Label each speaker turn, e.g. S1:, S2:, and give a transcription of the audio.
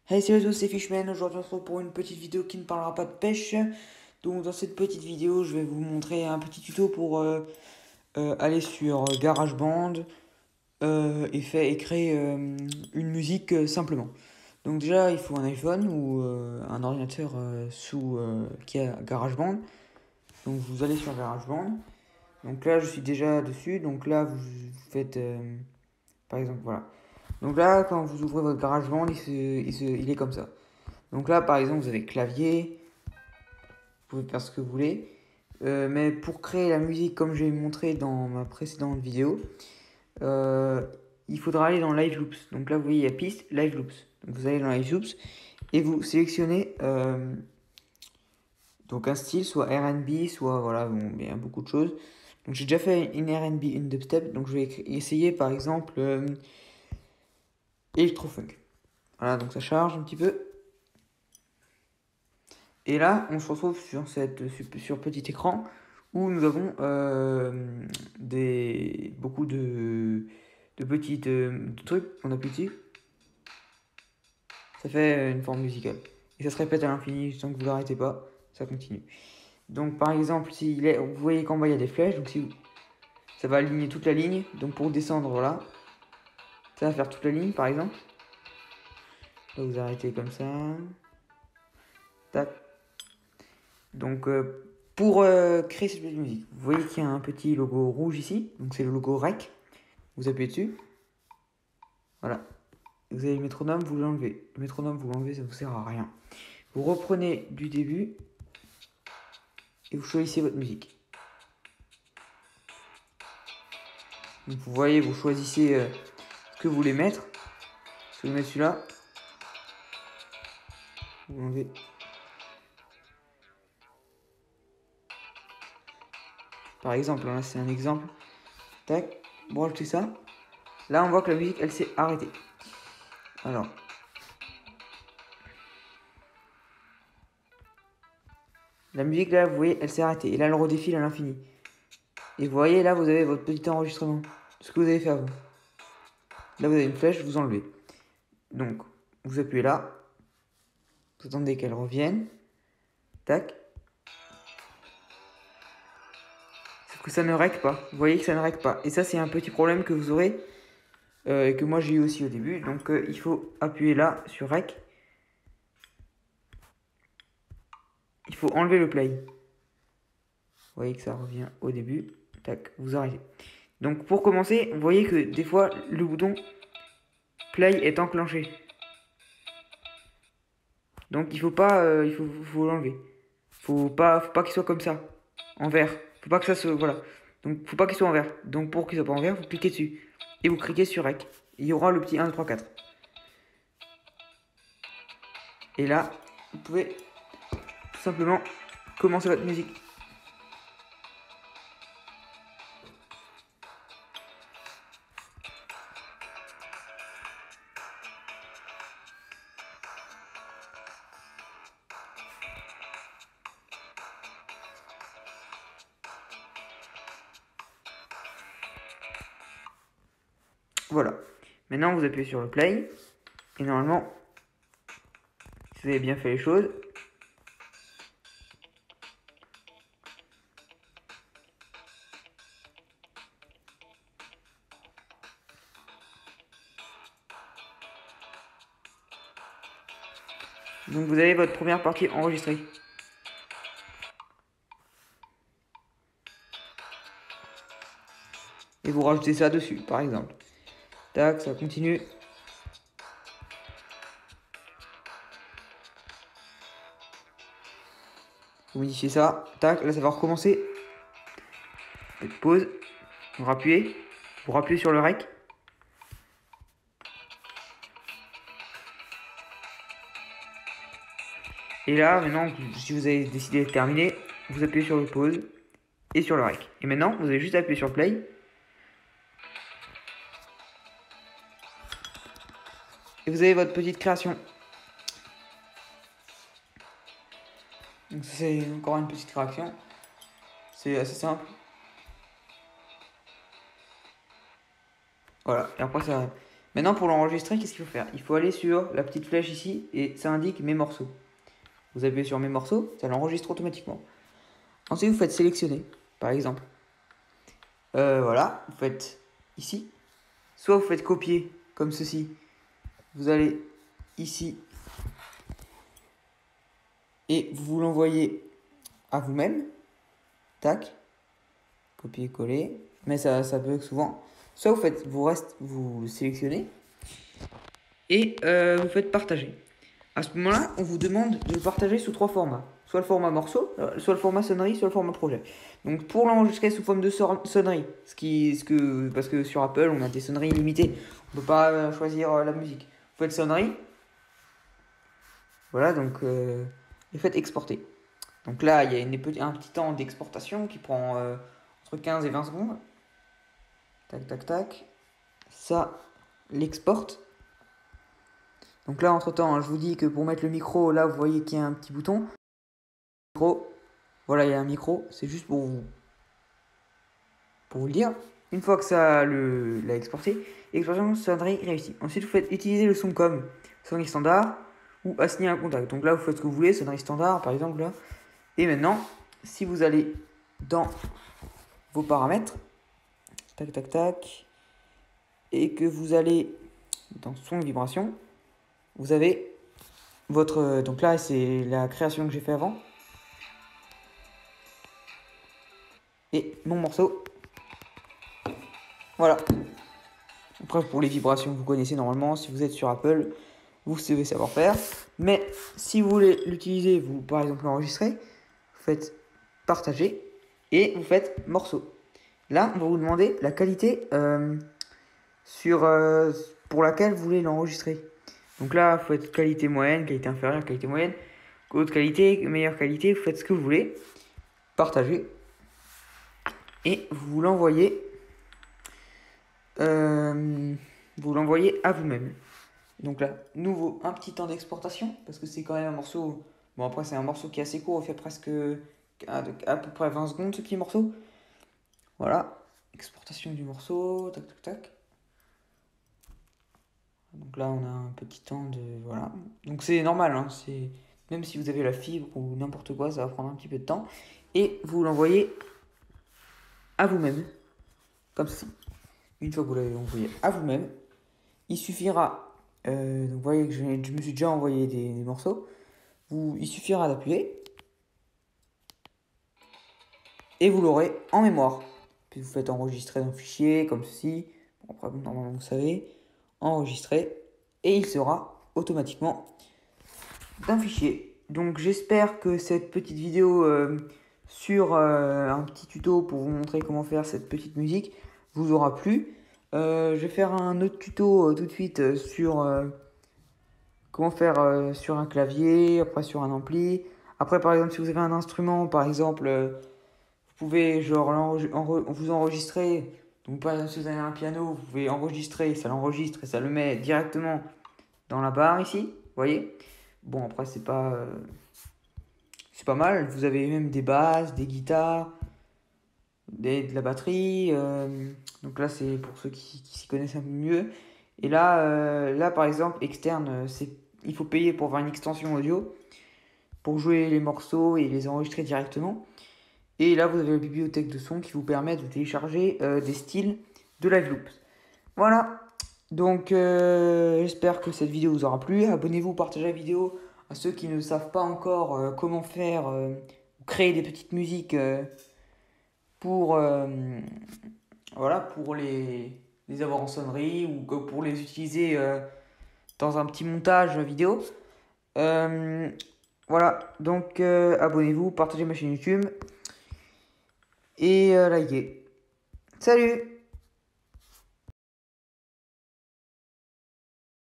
S1: Hey, salut à tous, c'est Fishman. Aujourd'hui, on se retrouve pour une petite vidéo qui ne parlera pas de pêche. Donc, dans cette petite vidéo, je vais vous montrer un petit tuto pour aller sur GarageBand et créer une musique simplement. Donc, déjà, il faut un iPhone ou un ordinateur qui a GarageBand. Donc, vous allez sur GarageBand. Donc là, je suis déjà dessus. Donc là, vous faites, par exemple, voilà. Donc là, quand vous ouvrez votre GarageBand, il est comme ça. Donc là, par exemple, vous avez clavier, vous pouvez faire ce que vous voulez. Mais pour créer la musique, comme j'ai montré dans ma précédente vidéo, euh, il faudra aller dans Live Loops. Donc là, vous voyez, il y a piste, Live Loops. Donc vous allez dans Live Loops et vous sélectionnez donc un style, soit R&B, soit voilà, bon, il y a beaucoup de choses. Donc j'ai déjà fait une R&B, une dubstep, donc je vais essayer par exemple Electrofunk. Voilà, donc ça charge un petit peu. Et là, on se retrouve sur petit écran où nous avons beaucoup de petits de trucs qu'on appuie dessus. Ça fait une forme musicale. Et ça se répète à l'infini tant que vous l'arrêtez pas, ça continue. Donc par exemple, vous voyez qu'en bas il y a des flèches, donc ça va aligner toute la ligne. Donc pour descendre, voilà, ça va faire toute la ligne par exemple. Là vous arrêtez comme ça. Tac. Donc pour créer cette petite musique, vous voyez qu'il y a un petit logo rouge ici, donc c'est le logo REC. Vous appuyez dessus, voilà. Vous avez le métronome, vous l'enlevez. Le métronome, vous l'enlevez, ça ne vous sert à rien. Vous reprenez du début et vous choisissez votre musique. Donc vous voyez, vous choisissez ce que vous voulez mettre. Si vous voulez mettre celui-là, vous l'enlevez. Par exemple, là c'est un exemple. Tac, vous rajoutez ça. Là on voit que la musique elle s'est arrêtée. Alors, la musique là, vous voyez, elle s'est arrêtée. Et là elle redéfile à l'infini. Et vous voyez, là vous avez votre petit enregistrement. Ce que vous avez fait avant. Là vous avez une flèche, vous enlevez. Donc, vous appuyez là. Vous attendez qu'elle revienne. Tac. Sauf que ça ne règle pas. Vous voyez que ça ne règle pas. Et ça, c'est un petit problème que vous aurez. Et que moi j'ai eu aussi au début. Donc, il faut appuyer là sur Rec. Il faut enlever le play. Vous voyez que ça revient au début. Tac, vous arrêtez. Donc, pour commencer, vous voyez que des fois, le bouton play est enclenché. Donc, il faut pas. Faut l'enlever. Faut pas qu'il soit comme ça. En vert. Faut pas que ça se. Voilà. Donc, faut pas qu'il soit en vert. Donc, pour qu'il soit pas en vert, vous cliquez dessus. Et vous cliquez sur Rec. Il y aura le petit 1, 2, 3, 4. Et là, vous pouvez tout simplement commencer votre musique. Voilà. Maintenant, vous appuyez sur le play. Et normalement, si vous avez bien fait les choses, donc vous avez votre première partie enregistrée. Et vous rajoutez ça dessus, par exemple. Tac, ça continue. Vous modifiez ça. Tac, là ça va recommencer. Faites pause. Vous rappuyez. Vous rappuyez sur le rec. Et là, maintenant, si vous avez décidé de terminer, vous appuyez sur le pause et sur le rec. Et maintenant, vous avez juste appuyé sur play. Et vous avez votre petite création. Donc c'est encore une petite création. C'est assez simple. Voilà. Et après ça, Maintenant, pour l'enregistrer, qu'est-ce qu'il faut faire? Il faut aller sur la petite flèche ici et ça indique mes morceaux. Vous appuyez sur mes morceaux, ça l'enregistre automatiquement. Ensuite, vous faites sélectionner, par exemple. Voilà, vous faites ici. Soit vous faites copier, comme ceci. Vous allez ici et vous l'envoyez à vous-même. Tac. Copier-coller. Mais ça bug souvent. Soit vous sélectionnez et vous faites partager. À ce moment-là, on vous demande de le partager sous 3 formats. Soit le format morceau, soit le format sonnerie, soit le format projet. Donc pour l'enregistrer sous forme de sonnerie, parce que sur Apple, on a des sonneries limitées. On ne peut pas choisir la musique. Vous faites sonnerie. Voilà, donc et faites exporter. Donc là, il y a un petit temps d'exportation qui prend entre 15 et 20 secondes. Tac, tac, tac. Ça l'exporte. Donc là, entre-temps, je vous dis que pour mettre le micro, là, vous voyez qu'il y a un petit bouton. Micro. Voilà, il y a un micro. C'est juste pour vous le dire. Une fois que ça l'a exporté, l'exportation sonnerie réussie. Ensuite, vous faites utiliser le son comme sonnerie standard ou assigner un contact. Donc là, vous faites ce que vous voulez, sonnerie standard, par exemple, là. Et maintenant, si vous allez dans vos paramètres, tac, tac, tac, et que vous allez dans son vibration, vous avez votre... donc là, c'est la création que j'ai fait avant. Et mon morceau. Voilà. Après, pour les vibrations, vous connaissez normalement. Si vous êtes sur Apple, vous savez savoir faire. Mais si vous voulez l'utiliser, vous, par exemple, l'enregistrer, vous faites partager et vous faites morceau. Là, on va vous demander la qualité pour laquelle vous voulez l'enregistrer. Donc là, vous faites qualité moyenne, qualité inférieure, qualité moyenne, haute qualité, meilleure qualité, vous faites ce que vous voulez. Partagez. Et vous l'envoyez à vous-même. Donc là, nouveau, un petit temps d'exportation, parce que c'est quand même un morceau... Bon, après, c'est un morceau qui est assez court, il fait presque à peu près 20 secondes, ce petit morceau. Voilà, exportation du morceau, tac, tac, tac. Donc là, on a un petit temps de... Voilà. Donc c'est normal, hein, même si vous avez la fibre ou n'importe quoi, ça va prendre un petit peu de temps. Et vous l'envoyez à vous-même, comme ceci. Une fois que vous l'avez envoyé à vous-même, il suffira... donc vous voyez que je me suis déjà envoyé des morceaux. Il suffira d'appuyer. Et vous l'aurez en mémoire. Puis vous faites enregistrer dans le fichier, comme ceci. Bon, après, normalement, vous savez. Enregistrer. Et il sera automatiquement d'un fichier. Donc j'espère que cette petite vidéo sur un petit tuto pour vous montrer comment faire cette petite musique vous aura plu. Je vais faire un autre tuto tout de suite sur comment faire sur un clavier, après sur un ampli. Après par exemple si vous avez un instrument, par exemple vous pouvez genre vous enregistrer. Donc par exemple si vous avez un piano, vous pouvez enregistrer, ça l'enregistre et ça le met directement dans la barre ici, vous voyez. Bon après c'est pas mal, vous avez même des basses, des guitares, de la batterie, donc là c'est pour ceux qui s'y connaissent un peu mieux. Et là par exemple externe, il faut payer pour avoir une extension audio, pour jouer les morceaux et les enregistrer directement. Et là vous avez la bibliothèque de son qui vous permet de télécharger des styles de Live Loops. Voilà, donc j'espère que cette vidéo vous aura plu. Abonnez-vous, partagez la vidéo à ceux qui ne savent pas encore comment faire créer des petites musiques pour les avoir en sonnerie ou pour les utiliser dans un petit montage vidéo. Voilà, donc abonnez-vous, partagez ma chaîne YouTube et likez. Salut!